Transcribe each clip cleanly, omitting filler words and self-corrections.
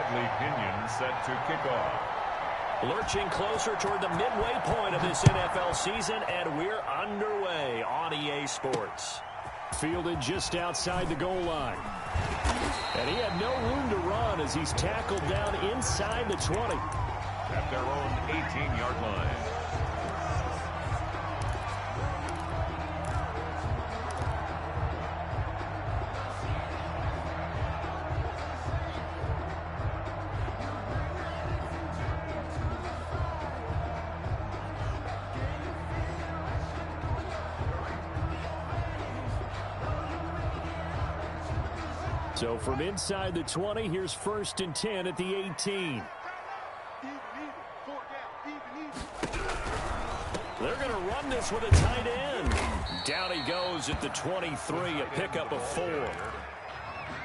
Bradley Pinion set to kick off. Lurching closer toward the midway point of this NFL season, and we're underway on EA Sports. Fielded just outside the goal line. And he had no room to run as he's tackled down inside the 20. At their own 18-yard line. So from inside the 20, here's 1st and 10 at the 18. They're going to run this with a tight end. Down he goes at the 23, a pickup of 4.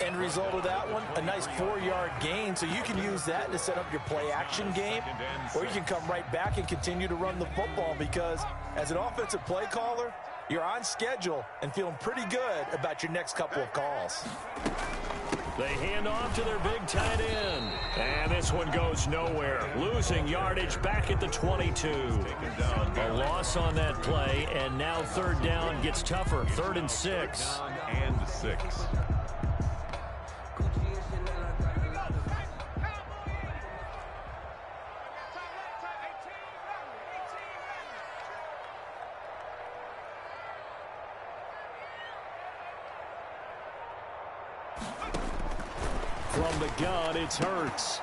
End result of that one, a nice 4-yard gain, so you can use that to set up your play-action game, or you can come right back and continue to run the football because as an offensive play caller, you're on schedule and feeling pretty good about your next couple of calls. They hand off to their big tight end. And this one goes nowhere. Losing yardage back at the 22. A loss on that play, and now 3rd down gets tougher. 3rd and 6. And 6. From the gun, it's Hurts.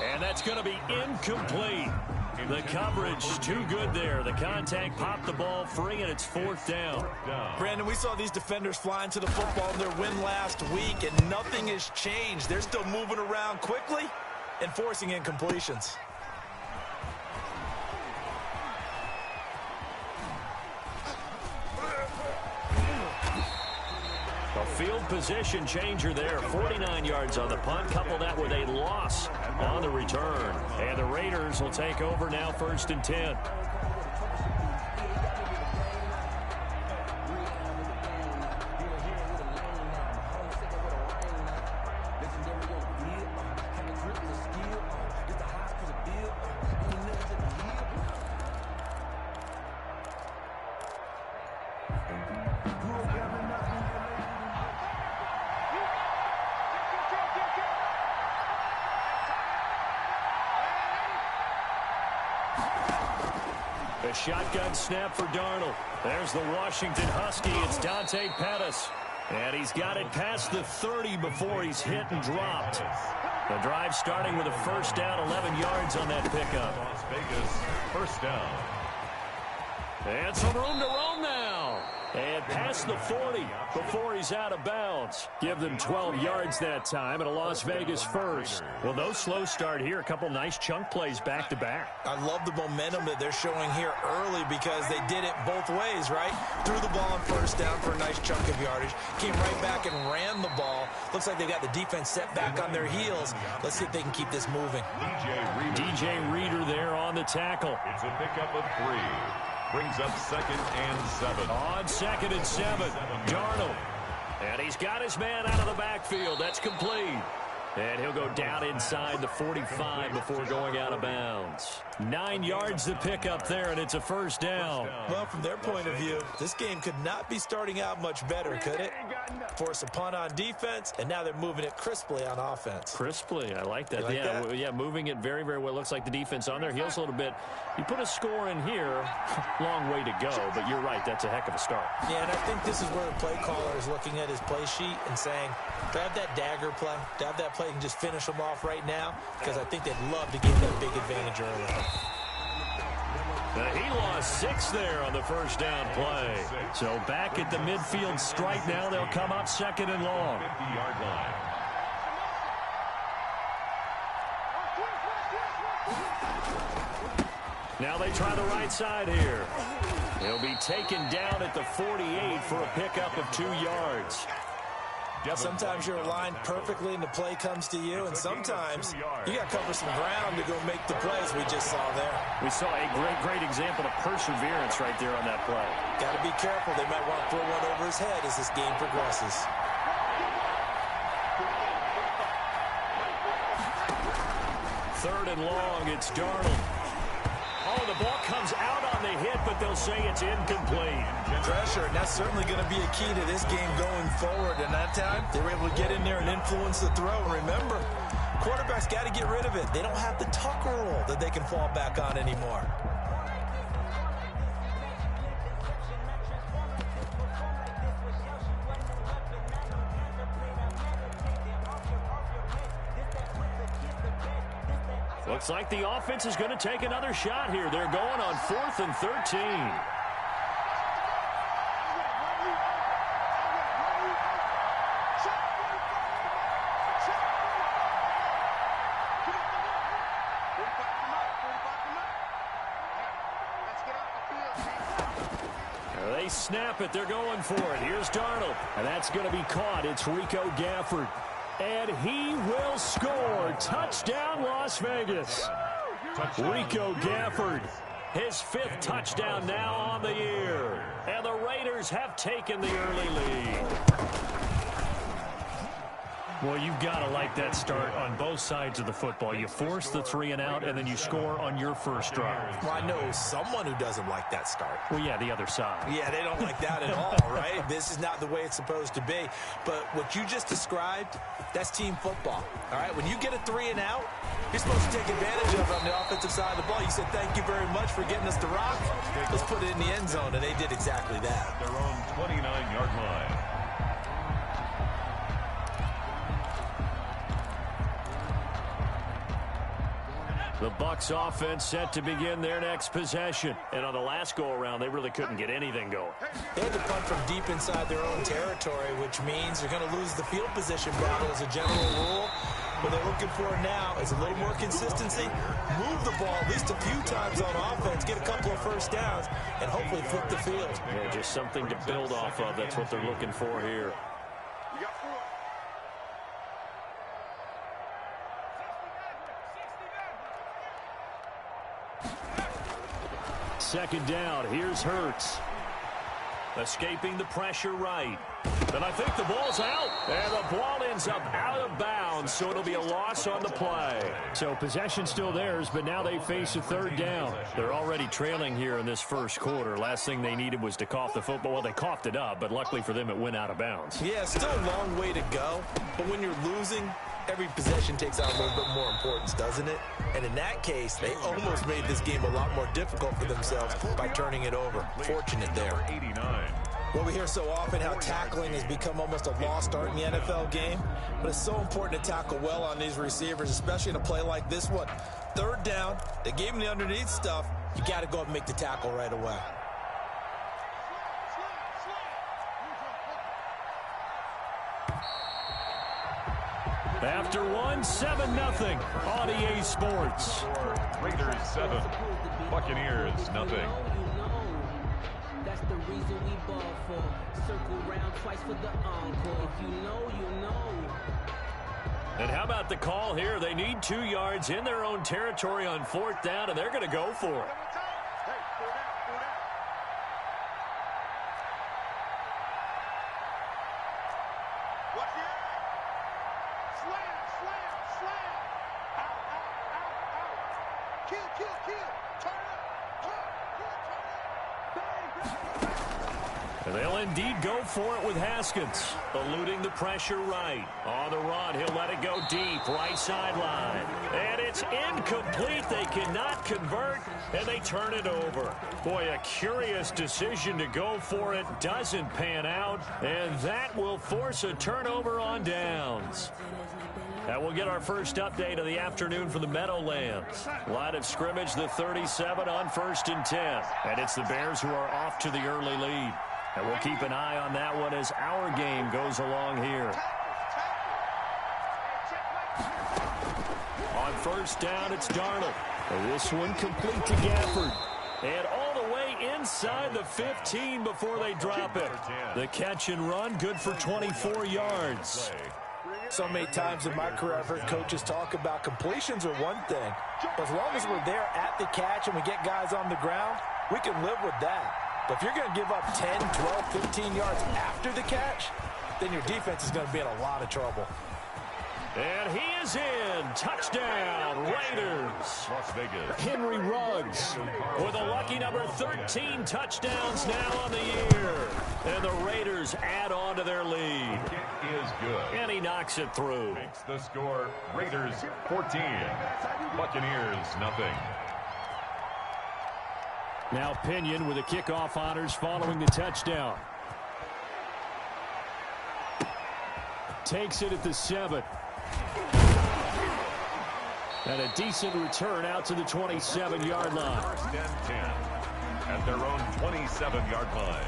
And that's going to be incomplete. The coverage too good there. The contact popped the ball free, and it's 4th down. Brandon, we saw these defenders flying to the football in their win last week, and nothing has changed. They're still moving around quickly and forcing incompletions. A field position changer there. 49 yards on the punt. Couple that with a loss on the return. And the Raiders will take over now, 1st and 10. A shotgun snap for Darnold. There's the Washington Husky. It's Dante Pettis. And he's got it past the 30 before he's hit and dropped. The drive starting with a 1st down, 11 yards on that pickup. Las Vegas, 1st down. And some room to roam now. And past the 40 before he's out of bounds. Give them 12 yards that time and a Las Vegas 1st. Well, no slow start here. A couple nice chunk plays back-to-back. I love the momentum that they're showing here early because they did it both ways, right? Threw the ball on 1st down for a nice chunk of yardage. Came right back and ran the ball. Looks like they got the defense set back on their heels. Let's see if they can keep this moving. DJ Reader there on the tackle. It's a pickup of 3. Brings up 2nd and 7. On 2nd and 7, Darnold. And he's got his man out of the backfield. That's complete. And he'll go down inside the 45 before going out of bounds. 9 yards to pick up there, and it's a 1st down. Well, from their point of view, this game could not be starting out much better, could it? Force a punt on defense, and now they're moving it crisply on offense. Crisply, I like that. Like that? Yeah, moving it very, very well. Looks like the defense on their heels a little bit. You put a score in here, long way to go, but you're right, that's a heck of a start. Yeah, and I think this is where the play caller is looking at his play sheet and saying, do I have that dagger play? Do I have that play and just finish them off right now? Because I think they'd love to get that big advantage early. He lost 6 there on the 1st down play. So back at the midfield stripe now, they'll come up 2nd and long. 50-yard line. Now they try the right side here. He'll be taken down at the 48 for a pickup of 2 yards. Sometimes you're aligned perfectly and the play comes to you, and sometimes you got to cover some ground to go make the plays we just saw there. We saw a great example of perseverance right there on that play. Got to be careful. They might want to throw one over his head as this game progresses. 3rd and long. It's Darnold. Oh, the ball comes out on the hit, but they'll say it's incomplete. Pressure, and that's certainly going to be a key to this game going forward. And that time, they were able to get in there and influence the throw. And remember, quarterbacks got to get rid of it. They don't have the Tucker rule that they can fall back on anymore. Looks like the offense is going to take another shot here. They're going on 4th and 13. They snap it. They're going for it. Here's Darnold. And that's going to be caught. It's Rico Gafford. And he will score. Touchdown, Las Vegas. Rico Gafford, his 5th touchdown now on the year. And the Raiders have taken the early lead. Well, you've got to like that start on both sides of the football. You force the 3 and out, and then you score on your first drive. Well, I know someone who doesn't like that start. Well, yeah, the other side. Yeah, they don't like that at all, right? This is not the way it's supposed to be. But what you just described, that's team football, all right? When you get a 3 and out, you're supposed to take advantage of it on the offensive side of the ball. You said, thank you very much for getting us to rock. Let's put it in the end zone, and they did exactly that. Their own 29-yard line. The Bucs offense set to begin their next possession. And on the last go-around, they really couldn't get anything going. They had to punt from deep inside their own territory, which means they're going to lose the field position battle as a general rule. What they're looking for now is a little more consistency, move the ball at least a few times on offense, get a couple of first downs, and hopefully flip the field. Yeah, just something to build off of. That's what they're looking for here. Second down. Here's Hurts. Escaping the pressure right. And I think the ball's out. And the ball ends up out of bounds, so it'll be a loss on the play. So possession still theirs, but now they face a 3rd down. They're already trailing here in this first quarter. Last thing they needed was to cough the football. Well, they coughed it up, but luckily for them, it went out of bounds. Yeah, still a long way to go. But when you're losing, every possession takes on a little bit more importance, doesn't it? And in that case, they almost made this game a lot more difficult for themselves by turning it over. Fortunate there. 89. Well, we hear so often how tackling has become almost a lost art in the NFL game, but it's so important to tackle well on these receivers, especially in a play like this one. 3rd down, they gave him the underneath stuff. You got to go up and make the tackle right away. After one, 7-0 on EA Sports. Raiders 7, Buccaneers nothing. That's the reason we ball for. Circle round twice for the encore. If you know, you know. And how about the call here? They need 2 yards in their own territory on 4th down, and they're going to go for it. And they'll indeed go for it with Haskins. Eluding the pressure right. On the run, he'll let it go deep. Right sideline. And it's incomplete. They cannot convert, and they turn it over. Boy, a curious decision to go for it. Doesn't pan out, and that will force a turnover on downs. And we'll get our first update of the afternoon from the Meadowlands. Line of scrimmage, the 37 on 1st and 10. And it's the Bears who are off to the early lead. And we'll keep an eye on that one as our game goes along here. On 1st down, it's Darnold. And this one complete to Gafford. And all the way inside the 15 before they drop it. The catch and run, good for 24 yards. So many times in my career, I've heard coaches talk about completions are one thing. But as long as we're there at the catch and we get guys on the ground, we can live with that. But if you're going to give up 10, 12, 15 yards after the catch, then your defense is going to be in a lot of trouble. And he is in. Touchdown, Raiders. Las Vegas. Henry Ruggs with a lucky number 13 touchdowns now on the year. And the Raiders add on to their lead. Kick is good. And he knocks it through. Makes the score Raiders 14. Buccaneers nothing. Now Pinion with the kickoff honors following the touchdown. Takes it at the 7. And a decent return out to the 27-yard line. First and 10 at their own 27-yard line.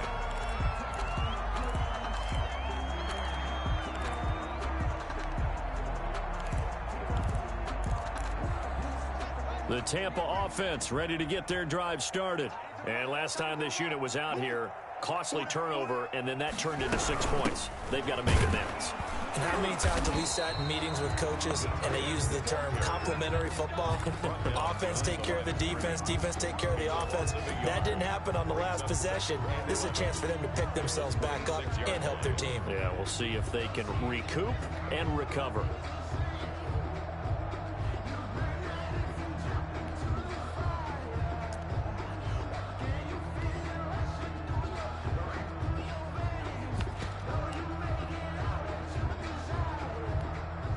The Tampa offense ready to get their drive started. And last time this unit was out here, costly turnover, and then that turned into 6 points. They've got to make amends. And how many times have we sat in meetings with coaches and they use the term complementary football? Offense take care of the defense, defense take care of the offense. That didn't happen on the last possession. This is a chance for them to pick themselves back up and help their team. Yeah, we'll see if they can recoup and recover.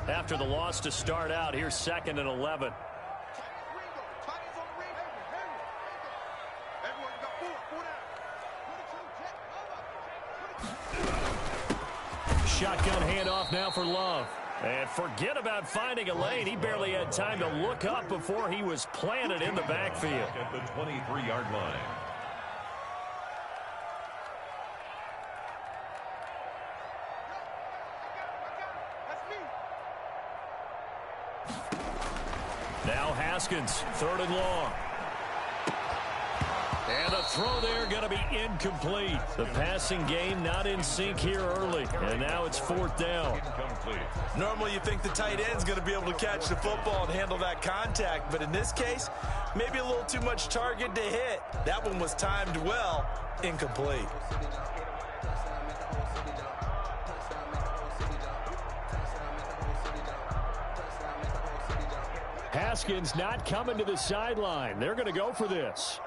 After the loss to start out, here's 2nd and 11. Shotgun handoff now for Love. And forget about finding a lane. He barely had time to look up before he was planted in the backfield. At the 23-yard line. Now Haskins, 3rd and long. And the throw there going to be incomplete. The passing game not in sync here early. And now it's 4th down. Incomplete. Normally you think the tight end's going to be able to catch the football and handle that contact, but in this case, maybe a little too much target to hit. That one was timed well, incomplete. Haskins not coming to the sideline. They're going to go for this.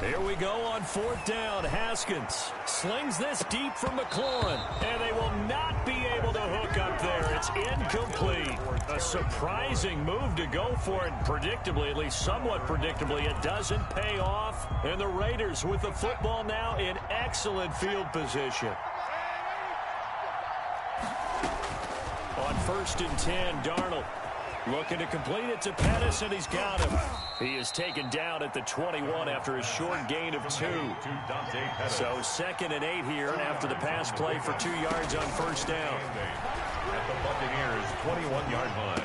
Here we go on 4th down. Haskins slings this deep from McLaurin, and they will not be able to hook up there. It's incomplete. A surprising move to go for it. Predictably, at least somewhat predictably, it doesn't pay off. And the Raiders with the football now in excellent field position. On 1st and 10, Darnold looking to complete it to Pettis, and he's got him. He is taken down at the 21 after a short gain of 2. So 2nd and 8 here after the pass play for 2 yards on 1st down. At the Buccaneers 21-yard line.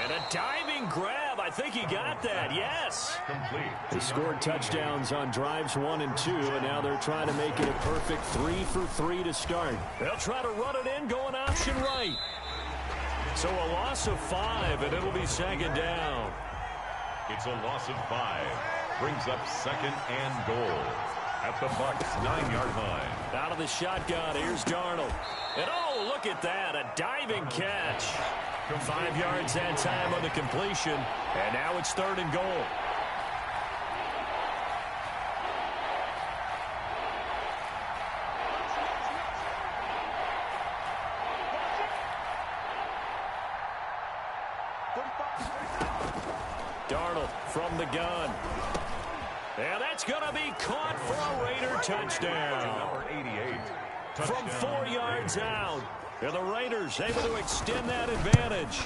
And a diving grab. I think he got that. Yes. Complete. They scored touchdowns on drives 1 and 2, and now they're trying to make it a perfect 3 for 3 to start. They'll try to run it in, going option right. So a loss of 5, and it'll be 2nd down. It's a loss of 5. Brings up 2nd and goal. At the Bucs 9-yard line. Out of the shotgun, here's Darnold. And oh, look at that, a diving catch. 5 yards that time on the completion, and now it's 3rd and goal. Darnold from the gun. And that's going to be caught for a Raider touchdown. Number 88. From 4 yards out. And the Raiders able to extend that advantage.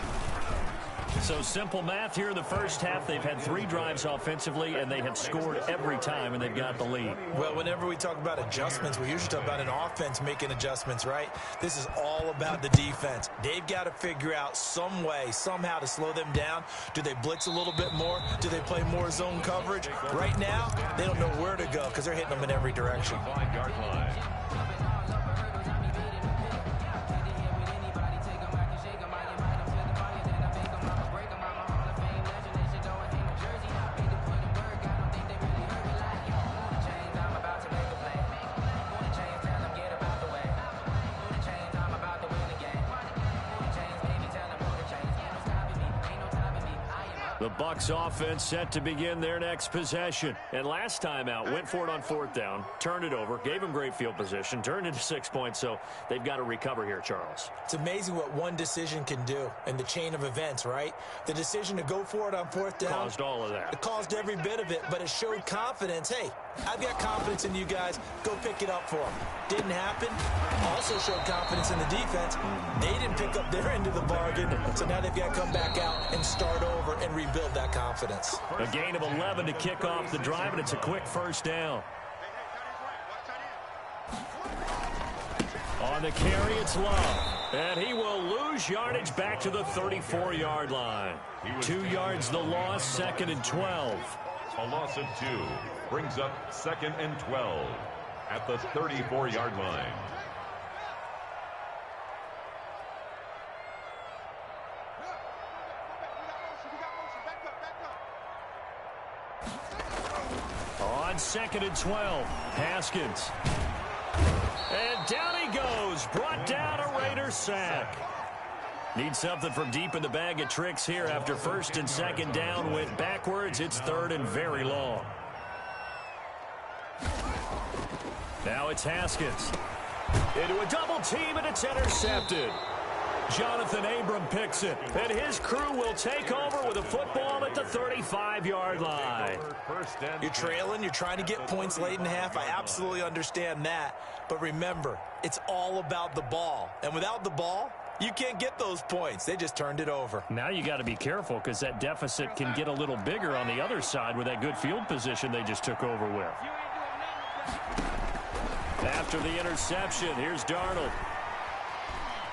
So simple math here in the first half. They've had 3 drives offensively, and they have scored every time, and they've got the lead. Well, whenever we talk about adjustments, we usually talk about an offense making adjustments, right? This is all about the defense. They've got to figure out some way, somehow to slow them down. Do they blitz a little bit more? Do they play more zone coverage? Right now, they don't know where to go because they're hitting them in every direction. 5-yard line. The Bucs offense set to begin their next possession. And last time out, went for it on 4th down, turned it over, gave them great field position, turned into 6 points, so they've got to recover here, Charles. It's amazing what one decision can do in the chain of events, right? The decision to go for it on 4th down. Caused all of that. It caused every bit of it, but it showed confidence. Hey, I've got confidence in you guys. Go pick it up for them. Didn't happen. Also showed confidence in the defense. They didn't pick up their end of the bargain, so now they've got to come back out and start over and rebuild that confidence. A gain of 11 to kick off the drive, and it's a quick 1st down. On the carry, it's Love. And he will lose yardage back to the 34-yard line. 2 yards the loss, 2nd and 12. A loss of 2 brings up 2nd and 12 at the 34-yard line. On 2nd and 12, Haskins. And down he goes, brought down a Raider sack. Need something from deep in the bag of tricks here after 1st and 2nd down went backwards. It's 3rd and very long. Now it's Haskins. Into a double team, and it's intercepted. Jonathan Abram picks it, and his crew will take over with a football at the 35-yard line. You're trailing, you're trying to get points late in the half. I absolutely understand that. But remember, it's all about the ball. And without the ball, you can't get those points. They just turned it over. Now you got to be careful because that deficit can get a little bigger on the other side with that good field position they just took over with. After the interception, here's Darnold.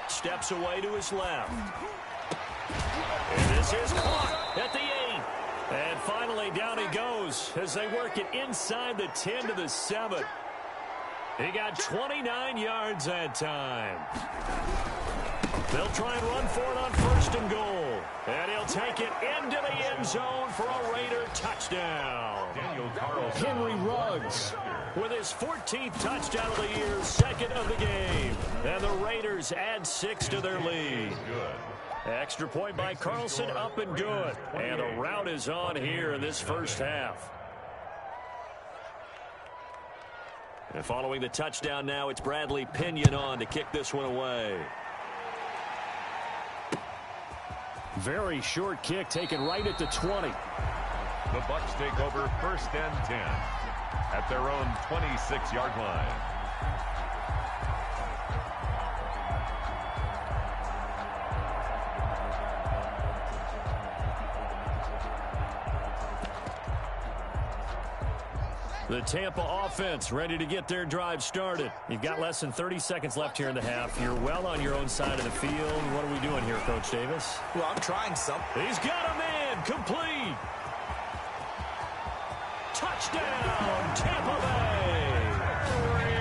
Steps away to his left. And this is caught at the 8. And finally down he goes as they work it inside the 10 to the 7. He got 29 yards that time. They'll try and run for it on 1st and goal. And he'll take it into the end zone for a Raider touchdown. Daniel Carlson. Henry Ruggs with his 14th touchdown of the year, 2nd of the game. And the Raiders add 6 to their lead. Extra point by Carlson, up and good. And a rout is on here in this 1st half. And following the touchdown now, it's Bradley Pinion on to kick this one away. Very short kick taken right at the 20. The Bucs take over 1st and 10 at their own 26-yard line. The Tampa offense ready to get their drive started. You've got less than 30 seconds left here in the half. You're well on your own side of the field. What are we doing here, Coach Davis? Well, I'm trying something. He's got a man. Complete. Touchdown, Tampa Bay.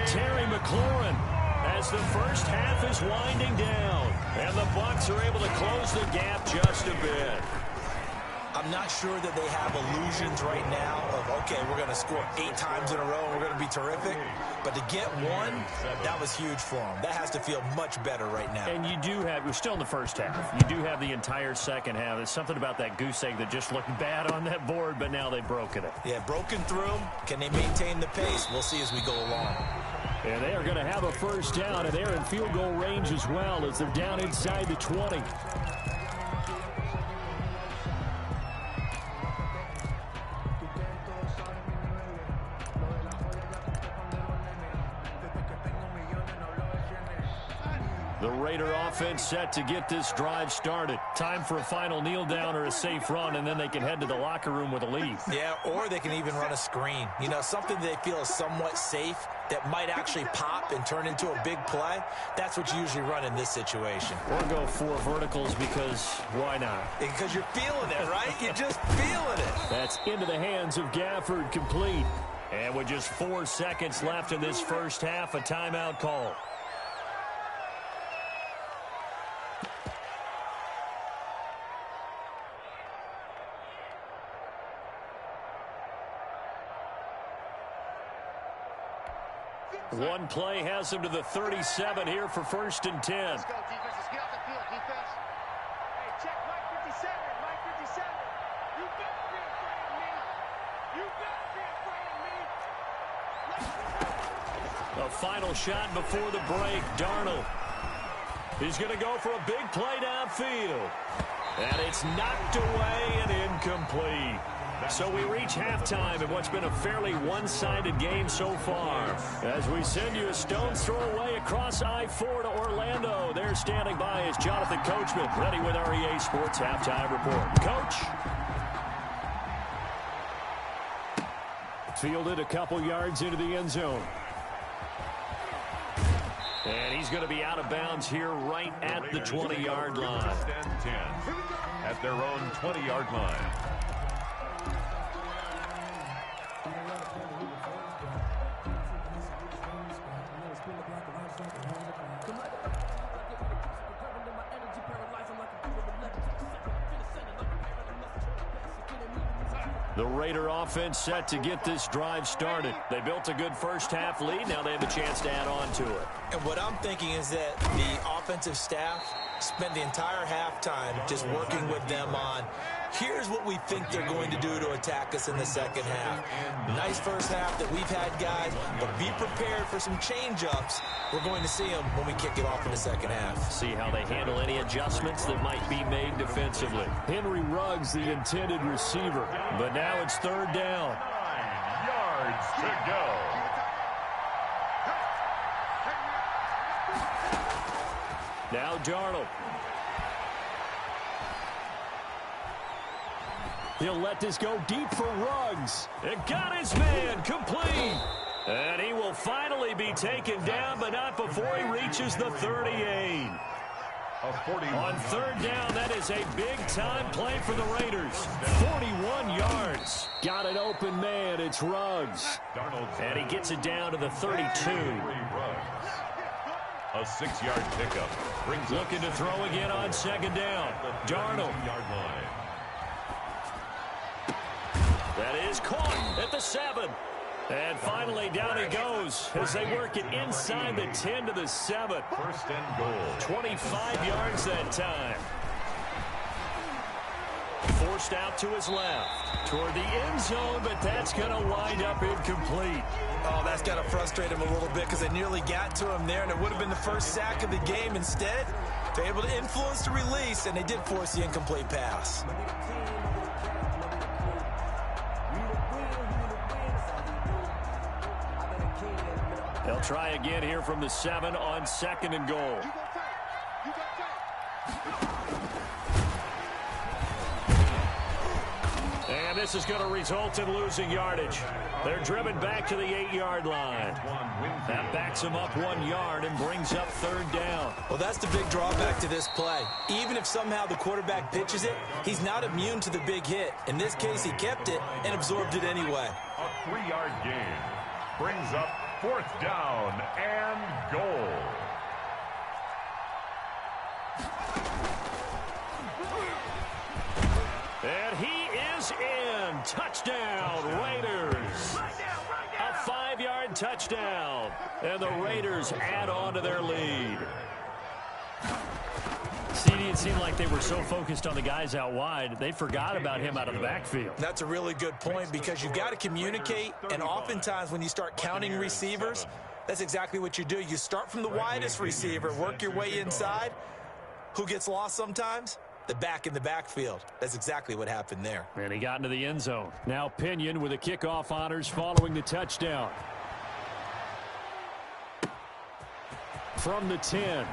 Terry McLaurin as the 1st half is winding down. And the Bucs are able to close the gap just a bit. I'm not sure that they have illusions right now of, okay, we're going to score 8 times in a row and we're going to be terrific. But to get one, that was huge for them. That has to feel much better right now. And you do have, we're still in the 1st half. You do have the entire 2nd half. There's something about that goose egg that just looked bad on that board, but now they've broken it. Yeah, broken through. Can they maintain the pace? We'll see as we go along. And they are going to have a 1st down, and they're in field goal range as well as they're down inside the 20. The Raider offense set to get this drive started. Time for a final kneel down or a safe run, and then they can head to the locker room with a lead. Yeah, or they can even run a screen. You know, something they feel is somewhat safe that might actually pop and turn into a big play. That's what you usually run in this situation. Or go 4 verticals because why not? Because you're feeling it, right? You're just feeling it. That's into the hands of Gafford, complete. And with just 4 seconds left in this 1st half, a timeout call. One play has him to the 37 here for 1st and 10. Let's go, defense. Let's get off the field, defense. Hey, check Mike 57. Mike 57. A final shot before the break. Darnold. He's going to go for a big play downfield. And it's knocked away and incomplete. So we reach halftime in what's been a fairly one-sided game so far. As we send you a stone's throw away across I-4 to Orlando. There standing by is Jonathan Coachman, ready with our EA Sports Halftime Report. Coach. Fielded a couple yards into the end zone. And he's going to be out of bounds here right at the 20-yard line. At their own 20-yard line. The Raider offense set to get this drive started. They built a good first-half lead. Now they have a chance to add on to it. And what I'm thinking is that the offensive staff spent the entire halftime just working with them on, here's what we think they're going to do to attack us in the second half. Nice first half that we've had, guys, but be prepared for some change-ups. We're going to see them when we kick it off in the second half. See how they handle any adjustments that might be made defensively. Henry Ruggs, the intended receiver. But now it's third down. 9 yards to go. Now Darnold. He'll let this go deep for Ruggs. It got his man complete. And he will finally be taken down, but not before he reaches the 38. On third down, that is a big-time play for the Raiders. 41 yards. Got an open man. It's Ruggs. And he gets it down to the 32. A 6-yard pickup. Looking to throw again on second down. Darnold. That is caught at the 7. And finally down he goes as they work it inside the 10 to the 7. First and goal. 25 yards that time. Forced out to his left toward the end zone, but that's going to wind up incomplete. Oh, that's got to frustrate him a little bit because they nearly got to him there, and it would have been the first sack of the game. Instead, they're able to influence the release, and they did force the incomplete pass. They'll try again here from the 7 on second and goal. And this is going to result in losing yardage. They're driven back to the 8-yard line. That backs them up 1 yard and brings up third down. Well, that's the big drawback to this play. Even if somehow the quarterback pitches it, he's not immune to the big hit. In this case, he kept it and absorbed it anyway. A 3-yard gain brings up fourth down and goal. And he is in. Touchdown, Raiders. A 5-yard touchdown. And the Raiders add on to their lead. CD, it seemed like they were so focused on the guys out wide, they forgot about him out of the backfield. That's a really good point because you've got to communicate, and oftentimes when you start counting receivers, that's exactly what you do. You start from the widest receiver, work your way inside. Who gets lost sometimes? The back in the backfield. That's exactly what happened there. And he got into the end zone. Now Pinion with the kickoff honors following the touchdown. From the 10.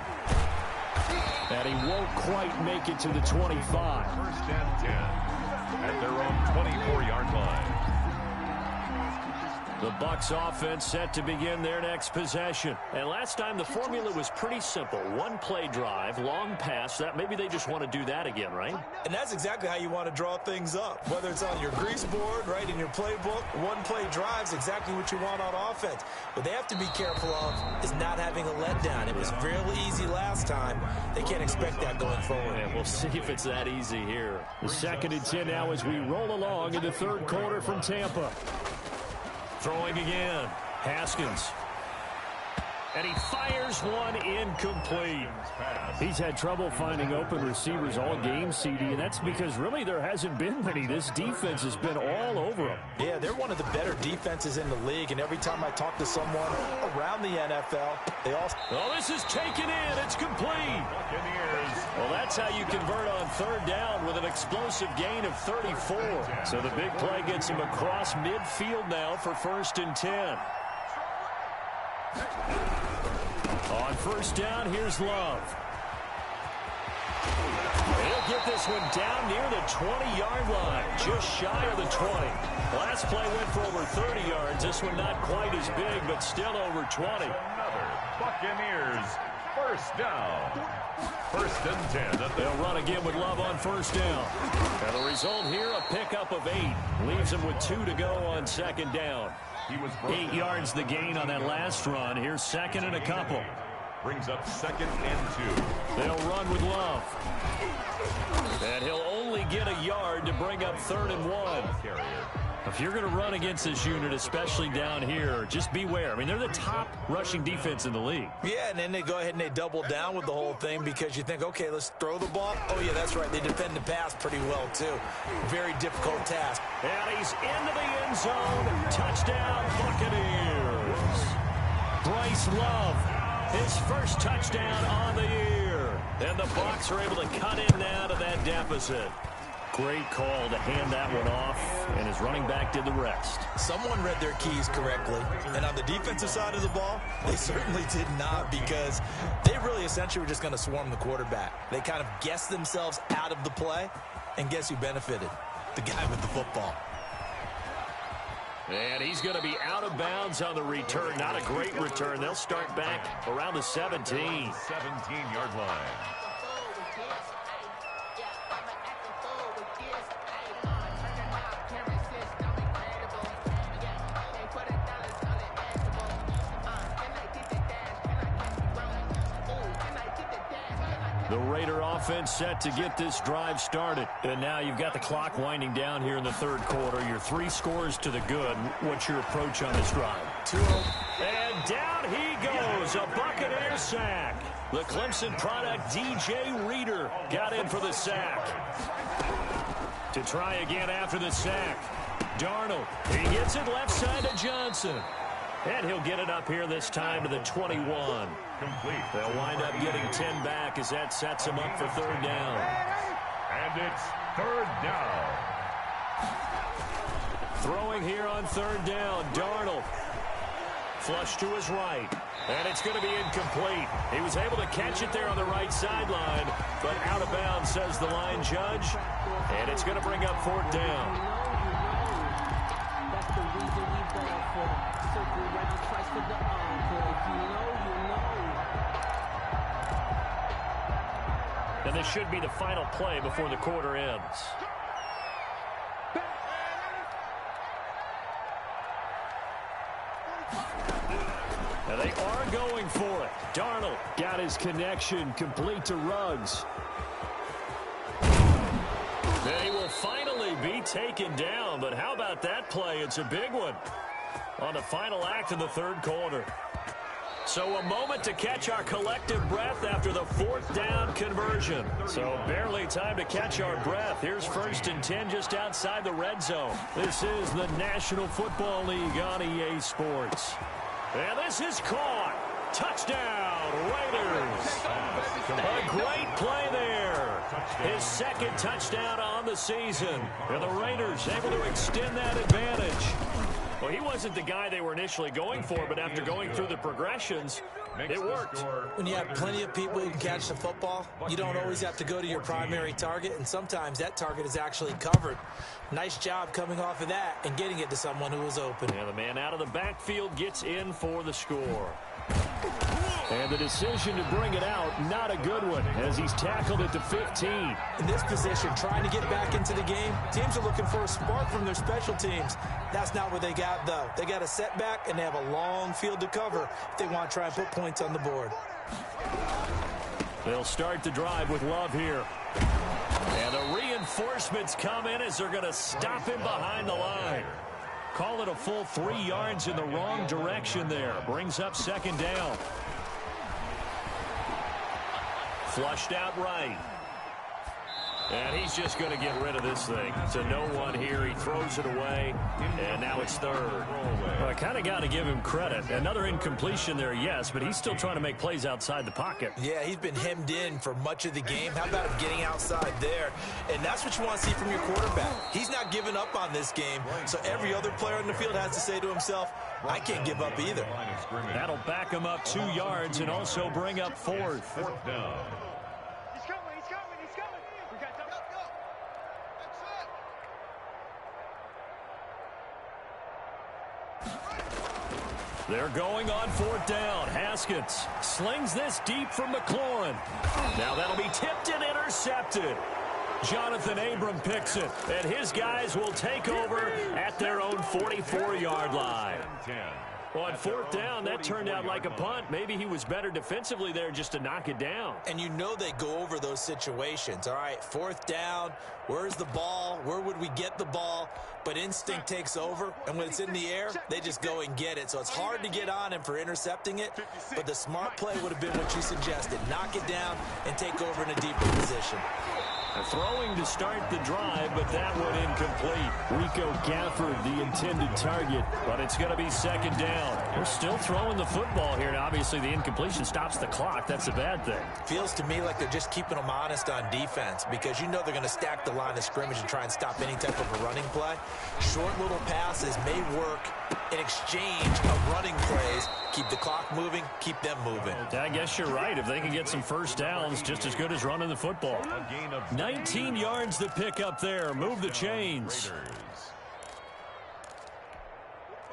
And he won't quite make it to the 25. First and 10 at their own 24-yard line. The Bucs offense set to begin their next possession. And last time the formula was pretty simple. One play drive, long pass. That maybe they just want to do that again, right? And that's exactly how you want to draw things up. Whether it's on your grease board, right, in your playbook, one play drive is exactly what you want on offense. What they have to be careful of is not having a letdown. It was really easy last time. They can't expect that going forward. And we'll see if it's that easy here. The 2nd and 10 now as we roll along in the third quarter from Tampa. Throwing again. Haskins. And he fires one incomplete. He's had trouble finding open receivers all game, CD, and that's because really there hasn't been many. This defense has been all over him. Yeah, they're one of the better defenses in the league, and every time I talk to someone around the NFL, they all... Oh, this is taken in. It's complete. Well, that's how you convert on third down with an explosive gain of 34. So the big play gets him across midfield now for 1st and 10. On first down, here's Love. He'll get this one down near the 20-yard line, just shy of the 20. Last play went for over 30 yards. This one not quite as big, but still over 20. Another Buccaneers first down. 1st and 10. They'll run again with Love on first down. And the result here, a pickup of 8. Leaves him with 2 to go on 2nd down. 8 yards the gain on that last run. Here's 2nd and a couple. Brings up 2nd and 2. They'll run with Love. And he'll only get a yard to bring up 3rd and 1. If you're going to run against this unit, especially down here, just beware. I mean, they're the top rushing defense in the league. Yeah, and then they go ahead and they double down with the whole thing because you think, okay, let's throw the ball. Oh, yeah, that's right. They defend the pass pretty well, too. Very difficult task. And he's into the end zone. Touchdown, Buccaneers. Bryce Love, his first touchdown on the year. And the Bucs are able to cut in now to that deficit. Great call to hand that one off, and his running back did the rest. Someone read their keys correctly, and on the defensive side of the ball, they certainly did not because they really essentially were just going to swarm the quarterback. They kind of guessed themselves out of the play, and guess who benefited? The guy with the football. And he's going to be out of bounds on the return. Not a great return. They'll start back around the 17. 17-yard line. The Raider offense set to get this drive started. And now you've got the clock winding down here in the 3rd quarter. Your 3 scores to the good. What's your approach on this drive? 2-0. And down he goes. A Buccaneer sack. The Clemson product, DJ Reader, got in for the sack. To try again after the sack. Darnold. He gets it left side to Johnson. And he'll get it up here this time to the 21. Complete. They'll wind up getting 10 back as that sets him up for 3rd down. And it's 3rd down. Throwing here on 3rd down, Darnold. Flush to his right. And it's going to be incomplete. He was able to catch it there on the right sideline, but out of bounds, says the line judge. And it's going to bring up 4th down. That's the reason we ball for. Circle round twice for the encore. If you know, you know. And this should be the final play before the quarter ends. Now they are going for it. Darnold got his connection complete to Ruggs. Then he will finally be taken down, but how about that play? It's a big one on the final act of the 3rd quarter. So a moment to catch our collective breath after the 4th down conversion. So barely time to catch our breath. Here's 1st and 10 just outside the red zone. This is the National Football League on EA Sports. And this is caught. Touchdown, Raiders. A great play there. His 2nd touchdown on the season. And the Raiders able to extend that advantage. Well, he wasn't the guy they were initially going for, but after going through the progressions, it worked. When you have plenty of people who can catch the football, you don't always have to go to your primary target, and sometimes that target is actually covered. Nice job coming off of that and getting it to someone who was open. And the man out of the backfield gets in for the score. And the decision to bring it out, not a good one, as he's tackled at the 15. In this position, trying to get back into the game, teams are looking for a spark from their special teams. That's not what they got, though. They got a setback, and they have a long field to cover if they want to try and put points on the board. They'll start the drive with Love here. And the reinforcements come in as they're going to stop him behind the line. Call it a full 3 yards in the wrong direction there. Brings up 2nd down. Flushed out right. And he's just going to get rid of this thing. To no one here. He throws it away, and now it's third. Well, I kind of got to give him credit. Another incompletion there, yes, but he's still trying to make plays outside the pocket. Yeah, he's been hemmed in for much of the game. How about him getting outside there? And that's what you want to see from your quarterback. He's not giving up on this game, so every other player in the field has to say to himself, I can't give up either. That'll back him up 2 yards and also bring up fourth. Down. They're going on 4th down. Haskins slings this deep from McLaurin. Now that'll be tipped and intercepted. Jonathan Abram picks it, and his guys will take over at their own 44-yard line. On 4th down, that turned out like a punt. Maybe he was better defensively there just to knock it down. And you know they go over those situations. All right, 4th down, where's the ball? Where would we get the ball? But instinct takes over, and when it's in the air, they just go and get it. So it's hard to get on him for intercepting it, but the smart play would have been what you suggested. Knock it down and take over in a deeper position. Throwing to start the drive, but that one incomplete. Rico Gafford, the intended target, but it's going to be 2nd down. They're still throwing the football here, and obviously the incompletion stops the clock. That's a bad thing. Feels to me like they're just keeping them honest on defense because you know they're going to stack the line of scrimmage and try and stop any type of a running play. Short little passes may work in exchange of running plays. Keep the clock moving, keep them moving. I guess you're right. If they can get some first downs, just as good as running the football. 19 yards to pick up there. Move the chains.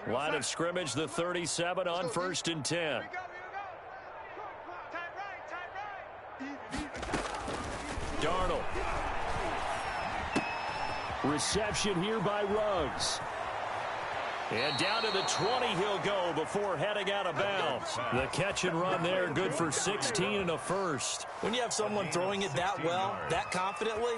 Line of scrimmage, the 37 on 1st and 10. Darnold. Reception here by Ruggs. And down to the 20 he'll go before heading out of bounds. The catch and run there, good for 16 and a first. When you have someone throwing it that well, that confidently,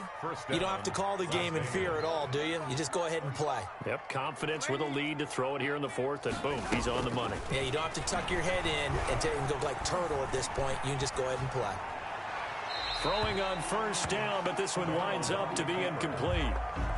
you don't have to call the game in fear at all, do you? You just go ahead and play. Yep, confidence with a lead to throw it here in the 4th, and boom, he's on the money. Yeah, you don't have to tuck your head in and go like turtle at this point. You can just go ahead and play. Throwing on 1st down, but this one winds up to be incomplete.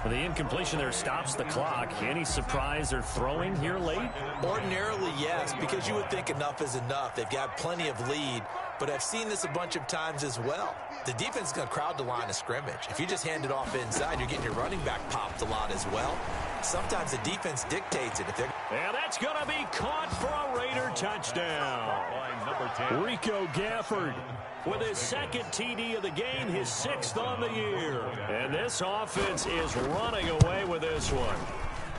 The incompletion there stops the clock. Any surprise they're throwing here late? Ordinarily, yes, because you would think enough is enough. They've got plenty of lead, but I've seen this a bunch of times as well. The defense is going to crowd the line of scrimmage. If you just hand it off inside, you're getting your running back popped a lot as well. Sometimes the defense dictates it. And that's going to be caught for a Raider touchdown. Rico Gafford with his 2nd TD of the game, his 6th on the year. And this offense is running away with this one.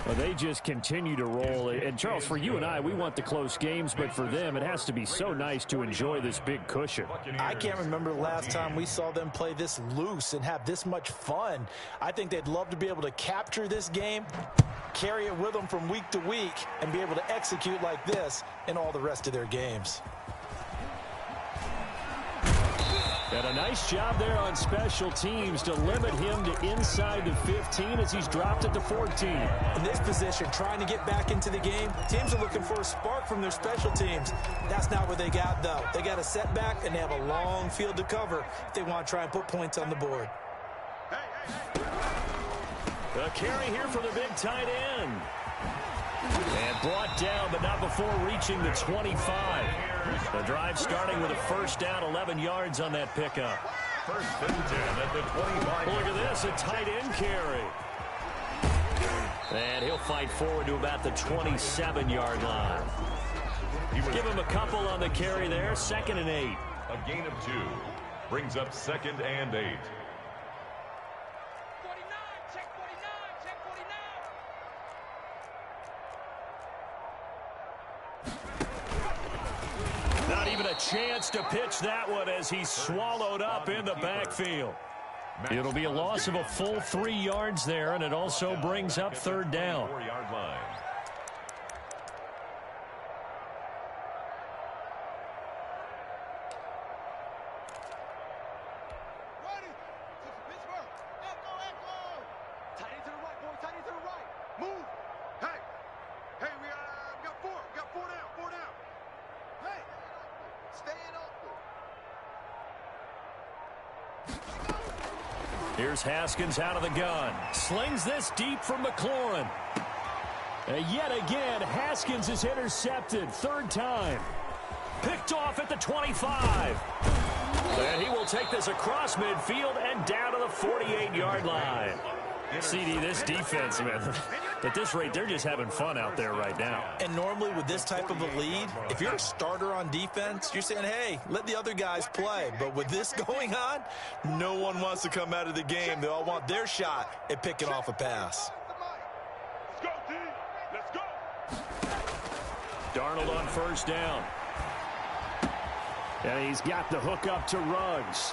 Well, they just continue to roll. And, Charles, for you and I, we want the close games, but for them, it has to be so nice to enjoy this big cushion. I can't remember the last time we saw them play this loose and have this much fun. I think they'd love to be able to capture this game, carry it with them from week to week, and be able to execute like this in all the rest of their games. And a nice job there on special teams to limit him to inside the 15 as he's dropped it to 14. In this position, trying to get back into the game, teams are looking for a spark from their special teams. That's not what they got, though. They got a setback, and they have a long field to cover if they want to try and put points on the board. A carry here for the big tight end. And brought down, but not before reaching the 25. The drive starting with a 1st down, 11 yards on that pickup. 1st and 10 at the 25. Look at this, a tight end carry. And he'll fight forward to about the 27-yard line. Give him a couple on the carry there, 2nd and 8. A gain of 2 brings up 2nd and 8. Not even a chance to pitch that one as he's swallowed up in the backfield. It'll be a loss of a full 3 yards there, and it also brings up 3rd down. 4-yard line. Here's Haskins out of the gun. Slings this deep from McLaurin. And yet again, Haskins is intercepted. Third time. Picked off at the 25. And he will take this across midfield and down to the 48-yard line. CD, this defense, man, at this rate, they're just having fun out there right now. And normally with this type of a lead, if you're a starter on defense, you're saying, hey, let the other guys play. But with this going on, no one wants to come out of the game. They all want their shot at picking off a pass. Let's go, team. Let's go. Darnold on first down. And he's got the hook up to Ruggs.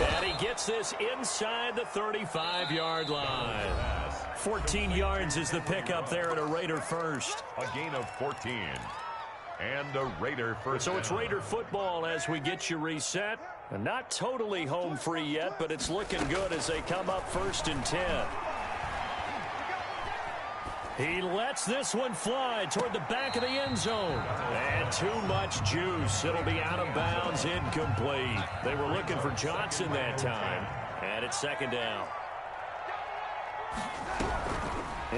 And he gets this inside the 35-yard line. 14 yards is the pickup there at a Raider first. A gain of 14. And a Raider first. So it's Raider football as we get you reset. And not totally home free yet, but it's looking good as they come up 1st and 10. He lets this one fly toward the back of the end zone. And too much juice. It'll be out of bounds, incomplete. They were looking for Johnson that time. And it's 2nd down.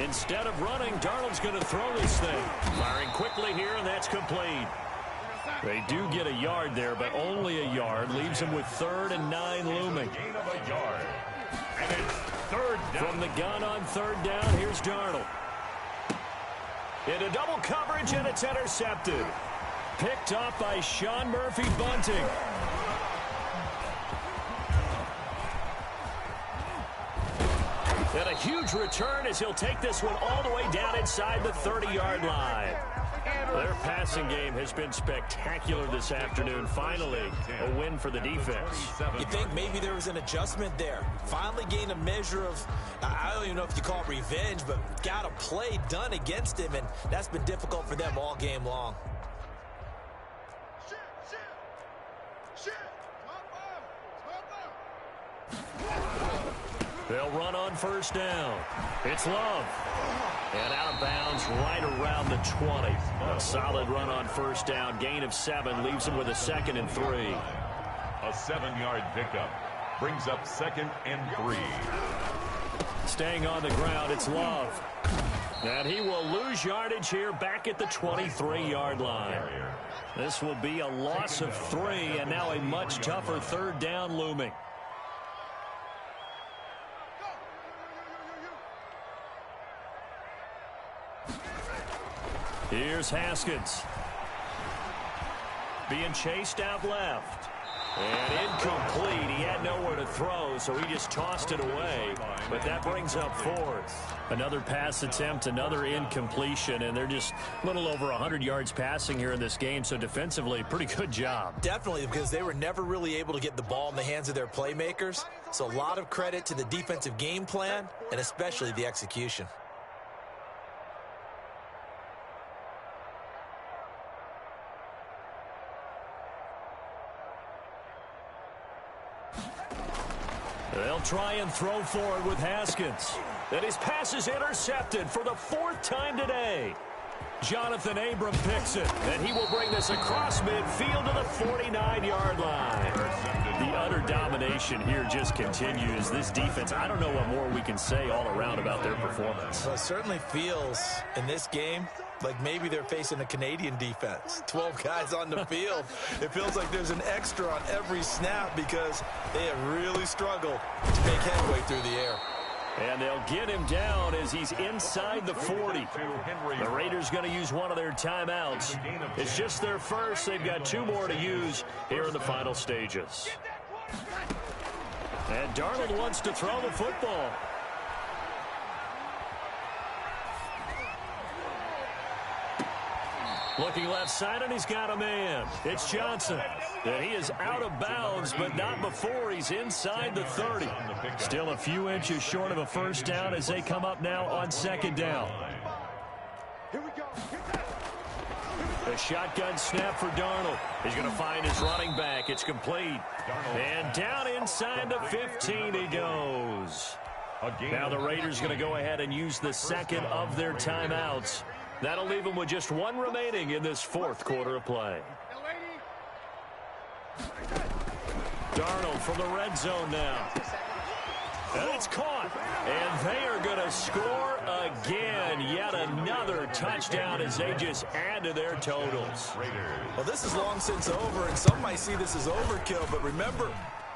Instead of running, Darnold's going to throw this thing. Firing quickly here, and that's complete. They do get a yard there, but only a yard. Leaves him with 3rd and 9 looming. Gain of a yard. And it's 3rd down. From the gun on 3rd down, here's Darnold. Into double coverage, and it's intercepted. Picked off by Sean Murphy-Bunting. And a huge return as he'll take this one all the way down inside the 30-yard line. Their passing game has been spectacular this afternoon. Finally, a win for the defense. You think maybe there was an adjustment there. Finally gained a measure of, I don't even know if you call it revenge, but got a play done against him, and that's been difficult for them all game long. They'll run on 1st down. It's Love. And out of bounds right around the 20. A solid run on 1st down. Gain of 7 leaves him with a 2nd and 3. A 7-yard pickup brings up 2nd and 3. Staying on the ground, it's Love. And he will lose yardage here back at the 23-yard line. This will be a loss of 3, and now a much tougher 3rd down looming. Here's Haskins. Being chased out left. And incomplete. He had nowhere to throw, so he just tossed it away. But that brings up 4th. Another pass attempt, another incompletion, and they're just a little over 100 yards passing here in this game, so defensively, pretty good job. Definitely, because they were never really able to get the ball in the hands of their playmakers. So a lot of credit to the defensive game plan, and especially the execution. They'll try and throw forward with Haskins. And his pass is intercepted for the 4th time today. Jonathan Abram picks it, and he will bring this across midfield to the 49-yard line. The utter domination here just continues. This defense, I don't know what more we can say all around about their performance. Well, it certainly feels in this game like maybe they're facing a Canadian defense. 12 guys on the field. It feels like there's an extra on every snap because they have really struggled to make headway through the air. And they'll get him down as he's inside the 40. The Raiders going to use one of their timeouts. It's just their first. They've got 2 more to use here in the final stages. And Darnold wants to throw the football. Looking left side, and he's got a man. It's Johnson. And he is out of bounds, but not before he's inside the 30. Still a few inches short of a 1st down as they come up now on 2nd down. A shotgun snap for Darnold. He's going to find his running back. It's complete. And down inside the 15 he goes. Now the Raiders going to go ahead and use the 2nd of their timeouts. That'll leave them with just 1 remaining in this 4th quarter of play. Darnold from the red zone now. And it's caught. And they are going to score again. Yet another touchdown as they just add to their totals. Well, this is long since over, and some might see this as overkill. But remember,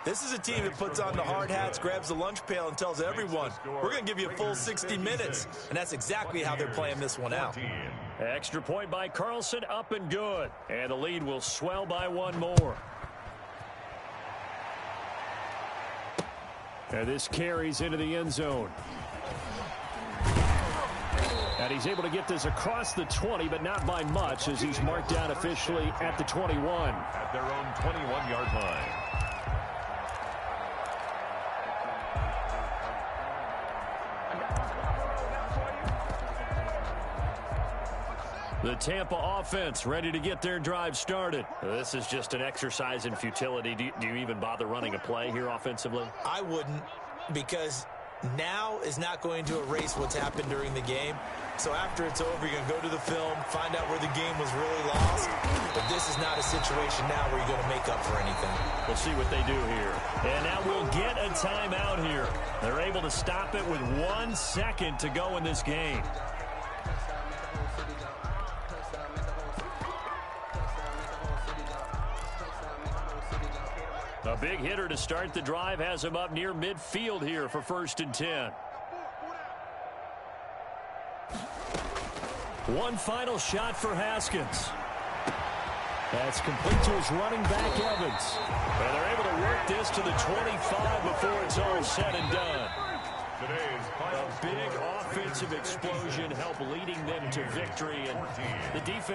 this is a team that puts on the hard hats, grabs the lunch pail, and tells everyone, we're going to give you a full 60 minutes. And that's exactly how they're playing this one out. Extra point by Carlson, up and good. And the lead will swell by one more. And this carries into the end zone. And he's able to get this across the 20, but not by much, as he's marked down officially at the 21. At their own 21-yard line. The Tampa offense ready to get their drive started. This is just an exercise in futility. Do you even bother running a play here offensively? I wouldn't, because now is not going to erase what's happened during the game. So after it's over, you're going to go to the film, find out where the game was really lost. But this is not a situation now where you're going to make up for anything. We'll see what they do here. And now we'll get a timeout here. They're able to stop it with 1 second to go in this game. A big hitter to start the drive has him up near midfield here for 1st and 10. One final shot for Haskins. That's complete to his running back, Evans. And they're able to work this to the 25 before it's all said and done. A big offensive explosion help leading them to victory, and the defense